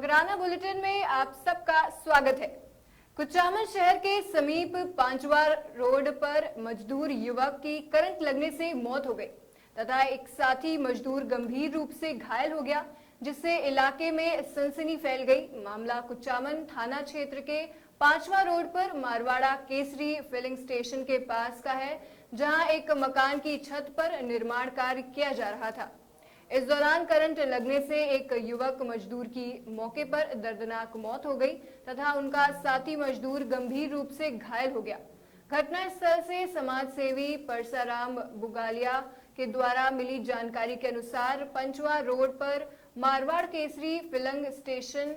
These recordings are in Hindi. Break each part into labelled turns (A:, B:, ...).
A: मकराना बुलेटिन में आप सबका स्वागत है। कुचामन शहर के समीप पांचवा रोड पर मजदूर युवक की करंट लगने से मौत हो गई तथा एक साथी मजदूर गंभीर रूप से घायल हो गया, जिससे इलाके में सनसनी फैल गई। मामला कुचामन थाना क्षेत्र के पांचवा रोड पर मारवाड़ा केसरी फिलिंग स्टेशन के पास का है, जहां एक मकान की छत पर निर्माण कार्य किया जा रहा था। इस दौरान करंट लगने से एक युवक मजदूर की मौके पर दर्दनाक मौत हो गई तथा उनका साथी मजदूर गंभीर रूप से घायल हो गया। घटनास्थल से समाज सेवी परसाराम बुगालिया के द्वारा मिली जानकारी के अनुसार पंचवा रोड पर मारवाड़ केसरी फिलिंग स्टेशन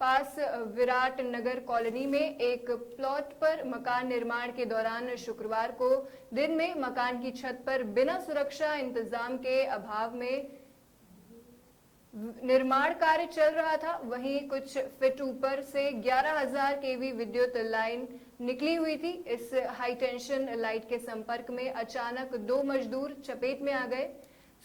A: पास विराट नगर कॉलोनी में एक प्लॉट पर मकान निर्माण के दौरान शुक्रवार को दिन में मकान की छत पर बिना सुरक्षा इंतजाम के अभाव में निर्माण कार्य चल रहा था। वहीं कुछ फीट ऊपर से 11,000 केवी विद्युत लाइन निकली हुई थी। इस हाई टेंशन लाइट के संपर्क में अचानक दो मजदूर चपेट में आ गए।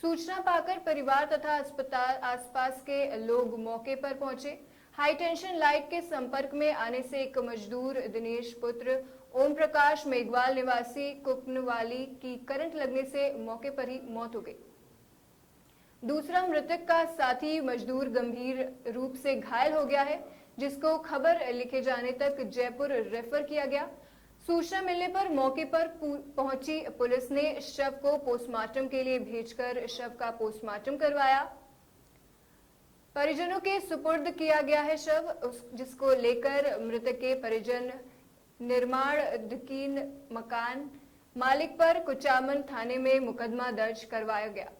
A: सूचना पाकर परिवार तथा अस्पताल आसपास के लोग मौके पर पहुंचे। हाई टेंशन लाइट के संपर्क में आने से एक मजदूर दिनेश पुत्र ओम प्रकाश मेघवाल निवासी कुपनवाली की करंट लगने से मौके पर ही मौत हो गई। दूसरा मृतक का साथी मजदूर गंभीर रूप से घायल हो गया है, जिसको खबर लिखे जाने तक जयपुर रेफर किया गया। सूचना मिलने पर मौके पर पहुंची पुलिस ने शव को पोस्टमार्टम के लिए भेजकर शव का पोस्टमार्टम करवाया। परिजनों के सुपुर्द किया गया है शव, जिसको लेकर मृतक के परिजन निर्माणाधीन मकान मालिक पर कुचामन थाने में मुकदमा दर्ज करवाया गया।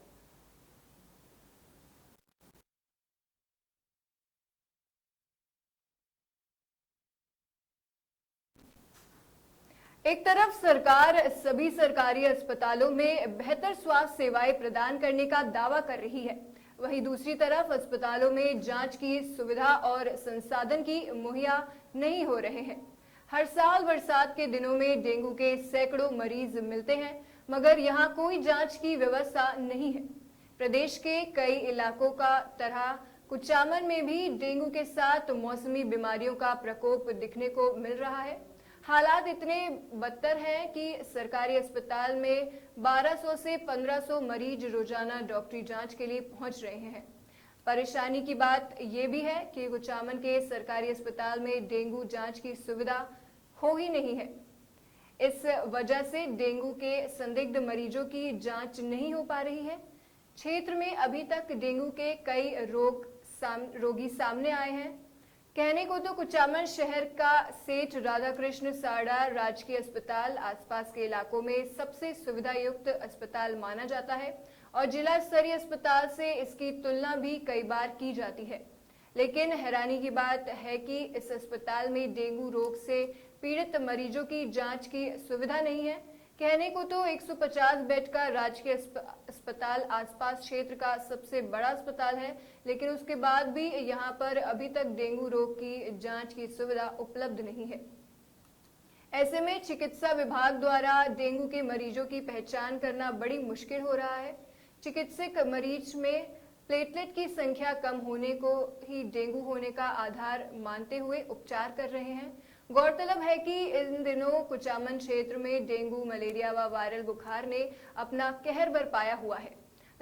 A: एक तरफ सरकार सभी सरकारी अस्पतालों में बेहतर स्वास्थ्य सेवाएं प्रदान करने का दावा कर रही है, वहीं दूसरी तरफ अस्पतालों में जांच की सुविधा और संसाधन की मुहैया नहीं हो रहे हैं। हर साल बरसात के दिनों में डेंगू के सैकड़ों मरीज मिलते हैं, मगर यहाँ कोई जांच की व्यवस्था नहीं है। प्रदेश के कई इलाकों का तरह कुचामन में भी डेंगू के साथ मौसमी बीमारियों का प्रकोप दिखने को मिल रहा है। हालात इतने बदतर हैं कि सरकारी अस्पताल में 1200 से 1500 मरीज रोजाना डॉक्टरी जांच के लिए पहुंच रहे हैं। परेशानी की बात यह भी है कि कुचामन के सरकारी अस्पताल में डेंगू जांच की सुविधा हो ही नहीं है। इस वजह से डेंगू के संदिग्ध मरीजों की जांच नहीं हो पा रही है। क्षेत्र में अभी तक डेंगू के कई रोगी सामने आए हैं। कहने को तो कुचामन शहर का सेठ राधाकृष्ण साड़ा राजकीय अस्पताल आसपास के इलाकों में सबसे सुविधा युक्त अस्पताल माना जाता है और जिला स्तरीय अस्पताल से इसकी तुलना भी कई बार की जाती है। लेकिन हैरानी की बात है कि इस अस्पताल में डेंगू रोग से पीड़ित मरीजों की जांच की सुविधा नहीं है। कहने को तो 150 बेड का राजकीय अस्पताल आसपास क्षेत्र का सबसे बड़ा अस्पताल है, लेकिन उसके बाद भी यहाँ पर अभी तक डेंगू रोग की जांच की सुविधा उपलब्ध नहीं है। ऐसे में चिकित्सा विभाग द्वारा डेंगू के मरीजों की पहचान करना बड़ी मुश्किल हो रहा है। चिकित्सक मरीज में प्लेटलेट की संख्या कम होने को ही डेंगू होने का आधार मानते हुए उपचार कर रहे हैं। गौरतलब है कि इन दिनों कुचामन क्षेत्र में डेंगू, मलेरिया व वायरल बुखार ने अपना कहर बरपाया हुआ है।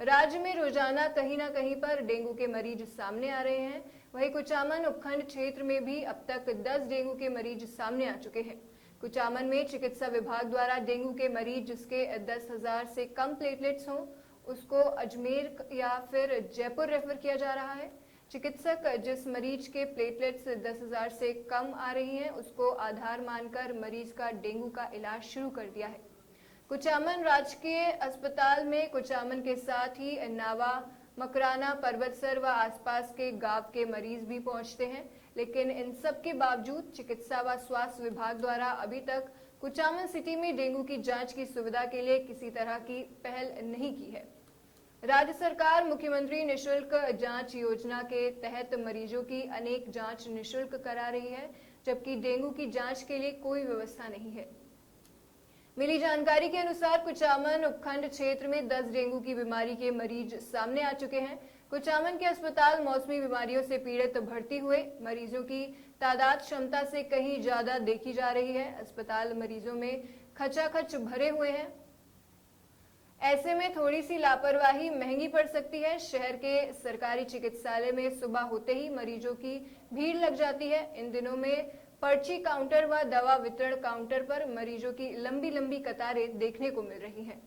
A: राज्य में रोजाना कहीं न कहीं पर डेंगू के मरीज सामने आ रहे हैं। वहीं कुचामन उपखंड क्षेत्र में भी अब तक 10 डेंगू के मरीज सामने आ चुके हैं। कुचामन में चिकित्सा विभाग द्वारा डेंगू के मरीज जिसके 10,000 से कम प्लेटलेट्स हों, उसको अजमेर या फिर जयपुर रेफर किया जा रहा है। चिकित्सक जिस मरीज के प्लेटलेट्स 10,000 से कम आ रही हैं, उसको आधार मानकर मरीज का डेंगू का इलाज शुरू कर दिया है। कुचामन राजकीय अस्पताल में कुचामन के साथ ही नावा, मकराना, पर्वतसर व आसपास के गांव के मरीज भी पहुंचते हैं, लेकिन इन सब के बावजूद चिकित्सा व स्वास्थ्य विभाग द्वारा अभी तक कुचामन सिटी में डेंगू की जांच की सुविधा के लिए किसी तरह की पहल नहीं की है। राज्य सरकार मुख्यमंत्री निशुल्क जांच योजना के तहत मरीजों की अनेक जांच निशुल्क करा रही है, जबकि डेंगू की जांच के लिए कोई व्यवस्था नहीं है। मिली जानकारी के अनुसार कुचामन उपखंड क्षेत्र में 10 डेंगू की बीमारी के मरीज सामने आ चुके हैं। कुचामन के अस्पताल मौसमी बीमारियों से पीड़ित भर्ती हुए मरीजों की तादाद क्षमता से कहीं ज्यादा देखी जा रही है। अस्पताल मरीजों में खचाखच भरे हुए हैं। ऐसे में थोड़ी सी लापरवाही महंगी पड़ सकती है। शहर के सरकारी चिकित्सालय में सुबह होते ही मरीजों की भीड़ लग जाती है। इन दिनों में पर्ची काउंटर व दवा वितरण काउंटर पर मरीजों की लंबी लंबी कतारें देखने को मिल रही हैं।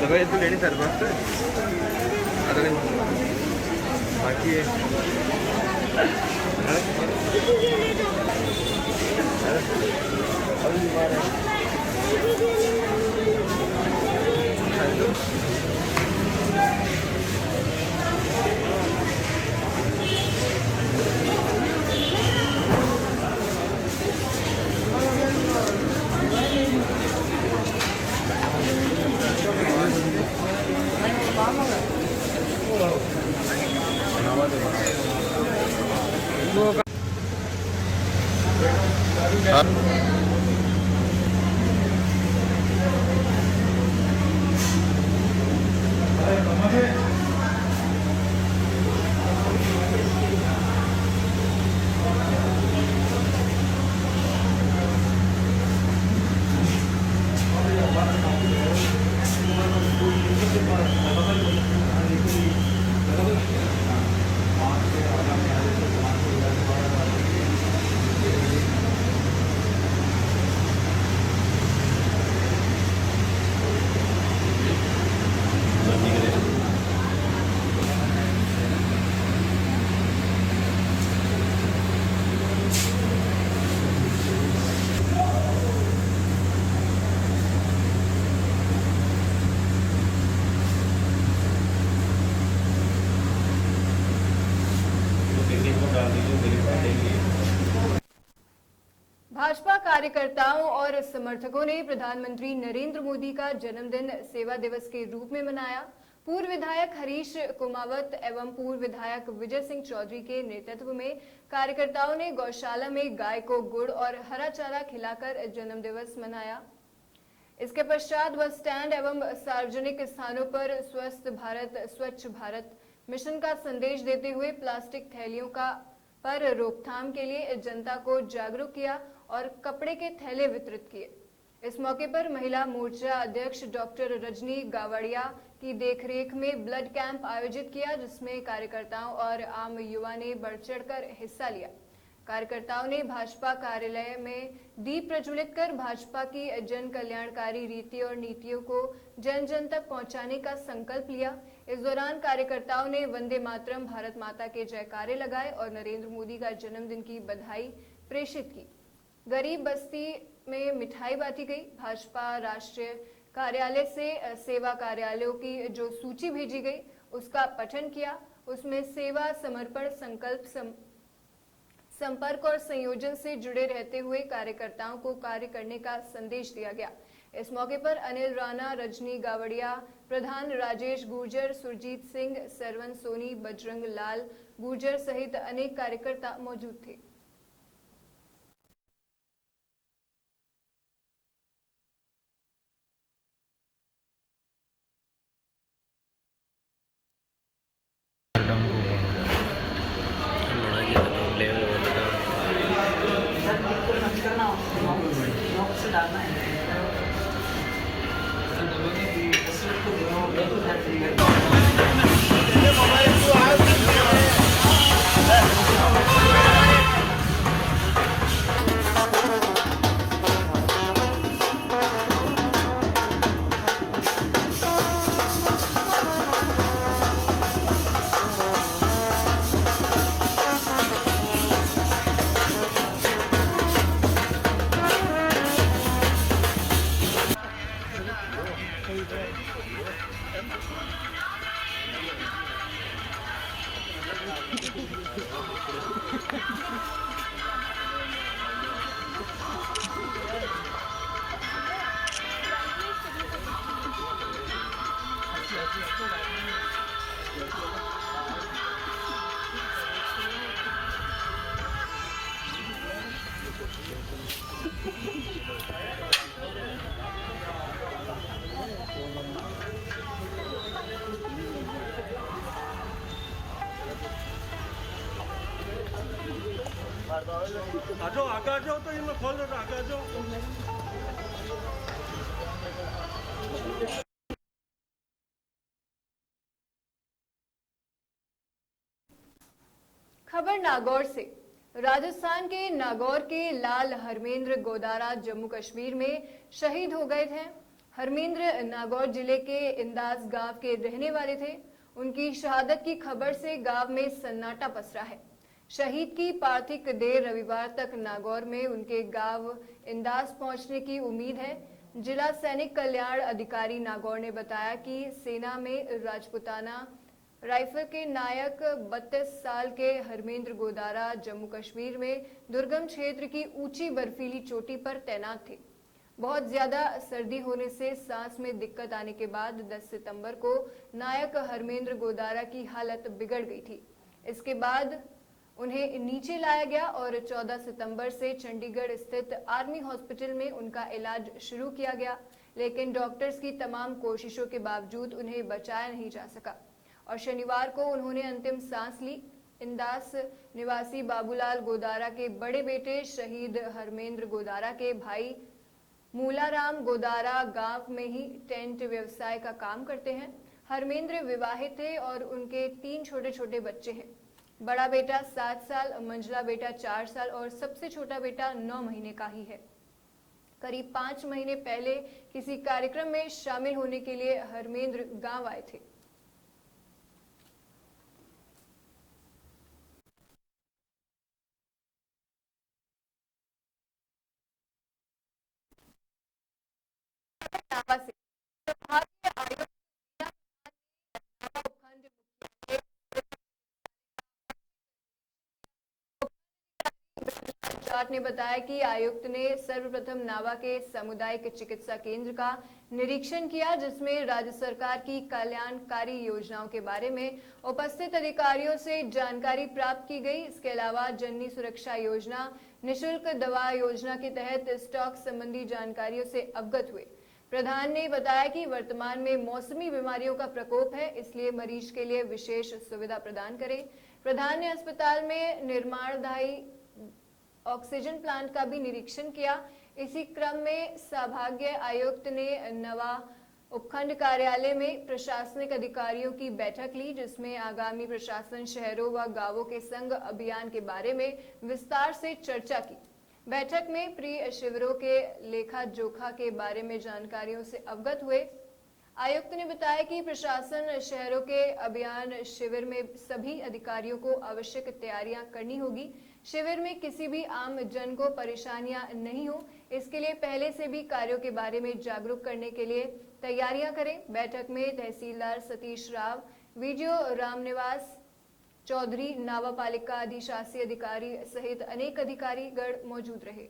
B: दवाई तो लेनी सर बस अगर बाकी है
A: भाजपा कार्यकर्ताओं और समर्थकों ने प्रधानमंत्री नरेंद्र मोदी का जन्मदिन सेवा दिवस के रूप में मनाया। पूर्व विधायक हरीश कुमावत एवं पूर्व विधायक विजय सिंह चौधरी के नेतृत्व में कार्यकर्ताओं ने गौशाला में गाय को गुड़ और हरा चारा खिलाकर जन्म दिवस मनाया। इसके पश्चात बस स्टैंड एवं सार्वजनिक स्थानों पर स्वस्थ भारत स्वच्छ भारत मिशन का संदेश देते हुए प्लास्टिक थैलियों का पर रोकथाम के लिए जनता को जागरूक किया और कपड़े के थैले वितरित किए। इस मौके पर महिला मोर्चा अध्यक्ष डॉक्टर रजनी गावड़िया की देखरेख में ब्लड कैंप आयोजित किया, जिसमें कार्यकर्ताओं और आम युवा ने बढ़ चढ़कर हिस्सा लिया। कार्यकर्ताओं ने भाजपा कार्यालय में दीप प्रज्वलित कर भाजपा की जन कल्याणकारी रीति और नीतियों को जन जन तक पहुंचाने का संकल्प लिया। इस दौरान कार्यकर्ताओं ने वंदे मातरम, भारत माता के जयकारे लगाए और नरेंद्र मोदी का जन्मदिन की बधाई प्रेषित की। गरीब बस्ती में मिठाई बांटी गई। भाजपा राष्ट्रीय कार्यालय से सेवा कार्यालयों की जो सूची भेजी गई उसका पठन किया। उसमें सेवा, समर्पण, संकल्प, संपर्क और संयोजन से जुड़े रहते हुए कार्यकर्ताओं को कार्य करने का संदेश दिया गया। इस मौके पर अनिल राणा, रजनी गावड़िया, प्रधान राजेश गुर्जर, सुरजीत सिंह, सरवन सोनी, बजरंग लाल गुर्जर सहित अनेक कार्यकर्ता मौजूद थे।
C: आ जाओ आगे आ जाओ, तो इन लोग खोल दो, आगे आ जाओ।
A: खबर नागौर से। राजस्थान के नागौर के लाल हरमेंद्र गोदारा जम्मू कश्मीर में शहीद हो गए थे। हरमेंद्र नागौर जिले के इंदास गांव के रहने वाले थे। उनकी शहादत की खबर से गांव में सन्नाटा पसरा है। शहीद की पार्थिव देह रविवार तक नागौर में उनके गांव इंदास पहुंचने की उम्मीद है। जिला सैनिक कल्याण अधिकारी नागौर ने बताया कि सेना में राजपुताना राइफल के नायक 32 साल के हरमेंद्र गोदारा जम्मू कश्मीर में दुर्गम क्षेत्र की ऊंची बर्फीली चोटी पर तैनात थे। बहुत ज्यादा सर्दी होने से सांस में दिक्कत आने के बाद 10 सितंबर को नायक हरमेंद्र गोदारा की हालत बिगड़ गई थी। इसके बाद उन्हें नीचे लाया गया और 14 सितंबर से चंडीगढ़ स्थित आर्मी हॉस्पिटल में उनका इलाज शुरू किया गया, लेकिन डॉक्टर्स की तमाम कोशिशों के बावजूद उन्हें बचाया नहीं जा सका और शनिवार को उन्होंने अंतिम सांस ली। इंदास निवासी बाबूलाल गोदारा के बड़े बेटे शहीद हरमेंद्र गोदारा के भाई मूलाराम गोदारा गांव में ही टेंट व्यवसाय का काम करते हैं। हरमेंद्र विवाहित थे और उनके 3 छोटे छोटे बच्चे हैं। बड़ा बेटा 7 साल, मंझला बेटा 4 साल और सबसे छोटा बेटा 9 महीने का ही है। करीब 5 महीने पहले किसी कार्यक्रम में शामिल होने के लिए हरमेंद्र गांव आए थे। नावा से भारतीय आयोग उपखंड जाट ने बताया कि आयुक्त ने सर्वप्रथम नावा के सामुदायिक चिकित्सा केंद्र का निरीक्षण किया, जिसमें राज्य सरकार की कल्याणकारी योजनाओं के बारे में उपस्थित अधिकारियों से जानकारी प्राप्त की गई। इसके अलावा जननी सुरक्षा योजना, निशुल्क दवा योजना के तहत स्टॉक संबंधी जानकारियों से अवगत हुए। प्रधान ने बताया कि वर्तमान में मौसमी बीमारियों का प्रकोप है, इसलिए मरीज के लिए विशेष सुविधा प्रदान करें। प्रधान ने अस्पताल में निर्माणाधीन ऑक्सीजन प्लांट का भी निरीक्षण किया। इसी क्रम में सौभाग्य आयुक्त ने नवा उपखंड कार्यालय में प्रशासनिक अधिकारियों की बैठक ली, जिसमें आगामी प्रशासन शहरों व गांवों के संग अभियान के बारे में विस्तार से चर्चा की। बैठक में प्रिय शिविरों के लेखा जोखा के बारे में जानकारियों से अवगत हुए। आयुक्त ने बताया कि प्रशासन शहरों के अभियान शिविर में सभी अधिकारियों को आवश्यक तैयारियां करनी होगी। शिविर में किसी भी आम जन को परेशानियां नहीं हो, इसके लिए पहले से भी कार्यों के बारे में जागरूक करने के लिए तैयारियां करें। बैठक में तहसीलदार सतीश राव, वीडियो रामनिवास चौधरी, नावा पालिका अधिशासी अधिकारी सहित अनेक अधिकारीगण मौजूद रहे।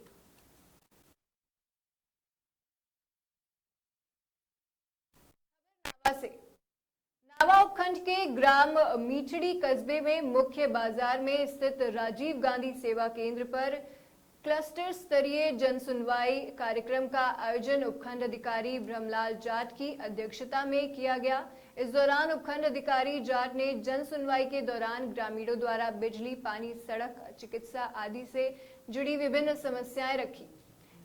A: नावा उपखंड के ग्राम मीठड़ी कस्बे में मुख्य बाजार में स्थित राजीव गांधी सेवा केंद्र पर क्लस्टर स्तरीय जन सुनवाई कार्यक्रम का आयोजन उपखंड अधिकारी ब्रह्मलाल जाट की अध्यक्षता में किया गया। इस दौरान उपखंड अधिकारी जाट ने जन सुनवाई के दौरान ग्रामीणों द्वारा बिजली, पानी, सड़क, चिकित्सा आदि से जुड़ी विभिन्न समस्याएं रखी,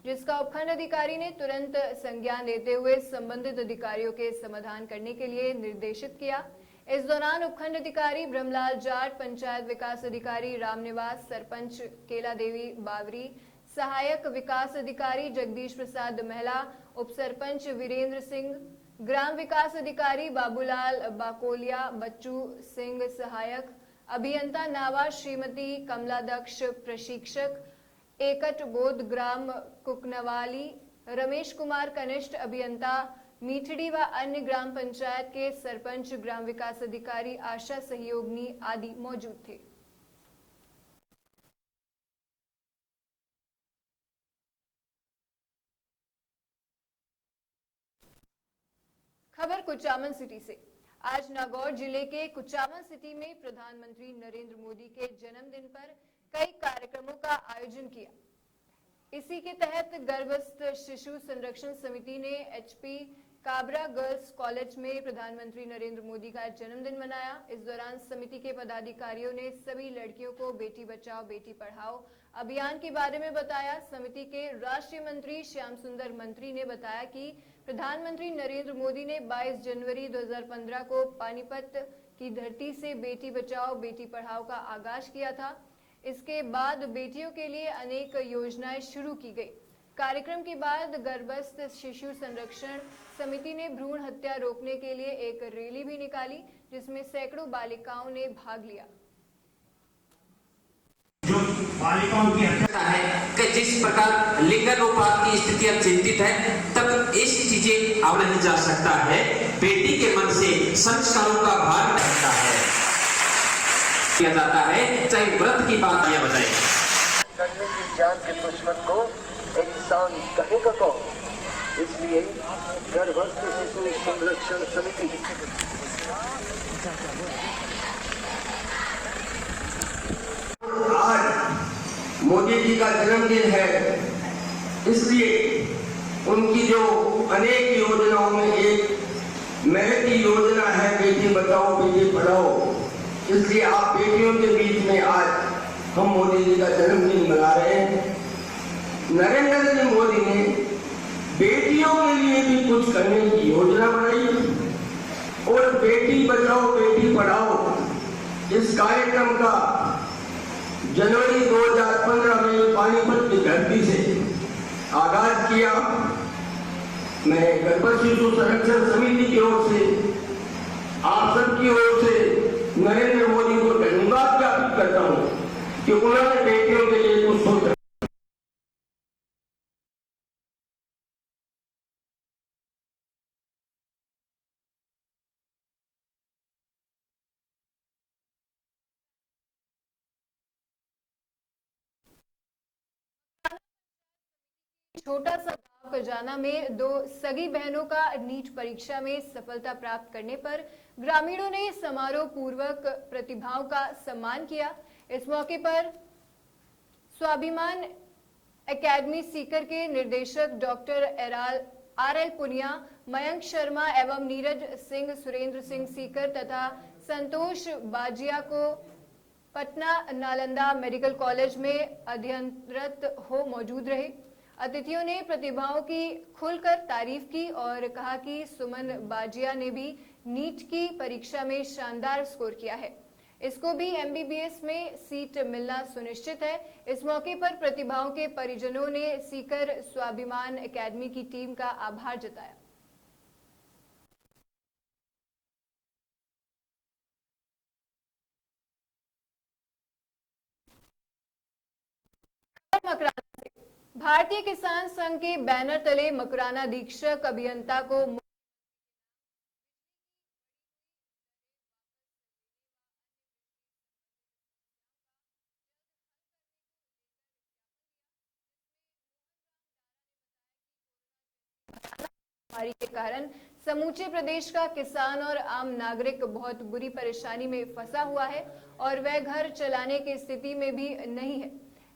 A: जिसका उपखंड अधिकारी ने तुरंत संज्ञान लेते हुए संबंधित अधिकारियों के समाधान करने के लिए निर्देशित किया। इस दौरान उपखंड अधिकारी ब्रह्मलाल जाट, पंचायत विकास अधिकारी रामनिवास, सरपंच केला देवी बावरी, सहायक विकास अधिकारी जगदीश प्रसाद महला, उप सरपंच वीरेंद्र सिंह, ग्राम विकास अधिकारी बाबूलाल बाकोलिया, बच्चू सिंह सहायक अभियंता नावा, श्रीमती कमलादक्ष प्रशिक्षक, एकट बोध ग्राम कुकनवाली, रमेश कुमार कनिष्ठ अभियंता मीठड़ी व अन्य ग्राम पंचायत के सरपंच, ग्राम विकास अधिकारी, आशा सहयोगिनी आदि मौजूद थे। खबर कुचामन सिटी से। आज नागौर जिले के कुचामन सिटी में प्रधानमंत्री नरेंद्र मोदी के जन्मदिन पर कई कार्यक्रमों का आयोजन किया। इसी के तहत गर्भस्थ शिशु संरक्षण समिति ने HP काबरा गर्ल्स कॉलेज में प्रधानमंत्री नरेंद्र मोदी का जन्मदिन मनाया। इस दौरान समिति के पदाधिकारियों ने सभी लड़कियों को बेटी बचाओ बेटी पढ़ाओ अभियान के बारे में बताया। समिति के राष्ट्रीय मंत्री श्याम सुंदर मंत्री ने बताया कि प्रधानमंत्री नरेंद्र मोदी ने 22 जनवरी 2015 को पानीपत की धरती से बेटी बचाओ बेटी पढ़ाओ का आगाज किया था। इसके बाद बेटियों के लिए अनेक योजनाएं शुरू की गई। कार्यक्रम के बाद गर्भस्थ शिशु संरक्षण समिति ने भ्रूण हत्या रोकने के लिए एक रैली भी निकाली, जिसमें सैकड़ों बालिकाओं ने भाग लिया।
D: जो बालिकाओं की हत्या है कि जिस प्रकार लिंग अनुपात की स्थिति अब चिंतित है, तब ऐसी चीजें अवलंबित जा सकता है। बेटी के मन से संस्कारों का भार रहता है, किया जाता है, चाहे व्रत की बात या बताए।
E: करने की जान के दुश्मन को इंसान कहेगा कौन? इसलिए गर्भस्थ शिशु संरक्षण समिति
F: आज मोदी जी का जन्मदिन है, इसलिए उनकी जो अनेक योजनाओं में एक महती योजना है बेटी बचाओ बेटी पढ़ाओ। इसलिए आप बेटियों के बीच में आज हम मोदी जी का जन्मदिन मना रहे हैं। नरेंद्र जी मोदी ने बेटियों के लिए भी कुछ करने की योजना बनाई और बेटी बचाओ बेटी पढ़ाओ इस कार्यक्रम का जनवरी 2015 में पानीपत की धरती से आगाज किया। मैं गर्भस्थ शिशु संरक्षण समिति की ओर से आप सबकी ओर से नरेंद्र मोदी को धन्यवाद ज्ञापित करता हूं कि उन्होंने बेटियों के लिए कुछ सोचा।
A: छोटा सा गांव खजाना में 2 सगी बहनों का नीट परीक्षा में सफलता प्राप्त करने पर ग्रामीणों ने समारोह पूर्वक प्रतिभाओं का सम्मान किया। इस मौके पर स्वाभिमान एकेडमी सीकर के निदेशक डॉक्टर आर.एल. पुनिया, मयंक शर्मा एवं नीरज सिंह, सुरेंद्र सिंह सीकर तथा संतोष बाजिया को पटना नालंदा मेडिकल कॉलेज में अध्ययनरत हो मौजूद रहे। अतिथियों ने प्रतिभाओं की खुलकर तारीफ की और कहा कि सुमन बाजिया ने भी नीट की परीक्षा में शानदार स्कोर किया है, इसको भी एमबीबीएस में सीट मिलना सुनिश्चित है। इस मौके पर प्रतिभाओं के परिजनों ने सीकर स्वाभिमान एकेडमी की टीम का आभार जताया। मकराना से भारतीय किसान संघ के बैनर तले मकराना अधीक्षक अभियंता को महामारी के कारण समूचे प्रदेश का किसान और आम नागरिक बहुत बुरी परेशानी में फंसा हुआ है और वह घर चलाने की स्थिति में भी नहीं है।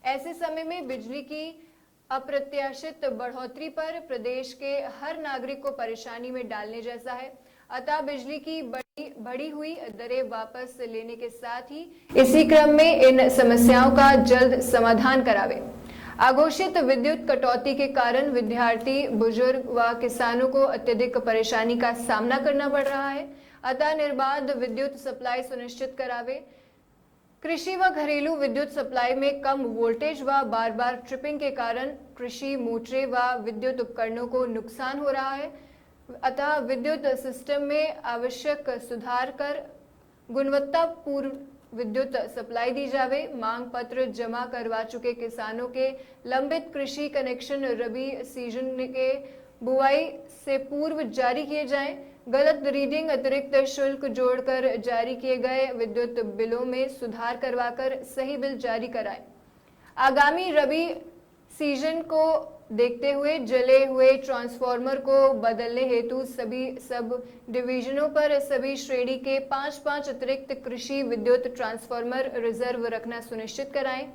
A: ऐसे समय में बिजली की अप्रत्याशित बढ़ोतरी पर प्रदेश के हर नागरिक को परेशानी में डालने जैसा है। अतः बिजली की बढ़ी हुई दरें वापस लेने के साथ ही इसी क्रम में इन समस्याओं का जल्द समाधान करावे। अघोषित विद्युत कटौती के कारण विद्यार्थी, बुजुर्ग व किसानों को अत्यधिक परेशानी का सामना करना पड़ रहा है। अतः निर्बाध विद्युत सप्लाई सुनिश्चित करावे। कृषि व घरेलू विद्युत सप्लाई में कम वोल्टेज व बार बार ट्रिपिंग के कारण कृषि मोटरें व विद्युत उपकरणों को नुकसान हो रहा है। अतः विद्युत सिस्टम में आवश्यक सुधार कर गुणवत्तापूर्ण विद्युत सप्लाई दी जावे। मांग पत्र जमा करवा चुके किसानों के लंबित कृषि कनेक्शन रबी सीजन के बुआई से पूर्व जारी किए जाएं। गलत रीडिंग, अतिरिक्त शुल्क जोड़कर जारी किए गए विद्युत बिलों में सुधार करवाकर सही बिल जारी कराएं। आगामी रबी सीजन को देखते हुए जले हुए ट्रांसफार्मर को बदलने हेतु सभी सब डिवीजनों पर सभी श्रेणी के 5-5 अतिरिक्त कृषि विद्युत ट्रांसफार्मर रिजर्व रखना सुनिश्चित कराएं।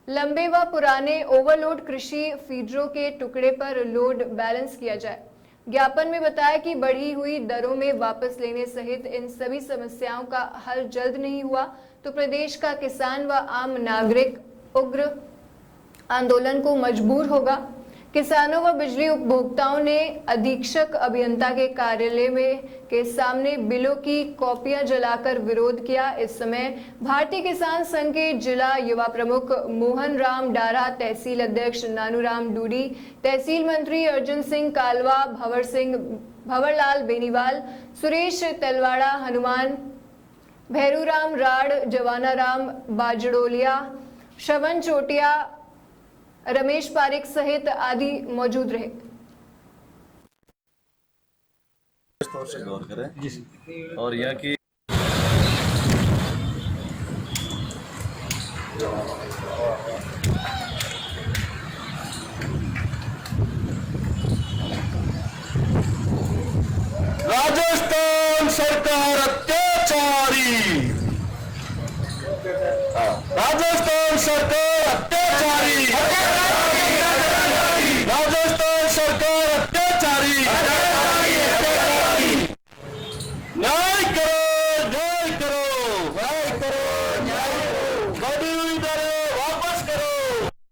A: लंबे व पुराने ओवरलोड कृषि फीडरों के टुकड़े पर लोड बैलेंस किया जाए। ज्ञापन में बताया कि बढ़ी हुई दरों में वापस लेने सहित इन सभी समस्याओं का हल जल्द नहीं हुआ तो प्रदेश का किसान व आम नागरिक उग्र आंदोलन को मजबूर होगा। किसानों व बिजली उपभोक्ताओं ने अधीक्षक अभियंता के कार्यालय में के सामने बिलों की कॉपियां जलाकर विरोध किया। इस समय भारतीय किसान संघ के जिला युवा प्रमुख मोहन राम डारा, तहसील अध्यक्ष नानूराम डूडी, तहसील मंत्री अर्जुन सिंह कालवा, भंवरलाल बेनीवाल, सुरेश तलवाड़ा, हनुमान भैरूराम राड़, जवानाराम बाजड़ोलिया, श्रवण चोटिया, रमेश पारिक सहित आदि मौजूद रहे।
G: तौर से गौर करें और यहाँ की
C: राजस्थान सरकार अत्याचारी, राजस्थान सरकार अत्याचारी।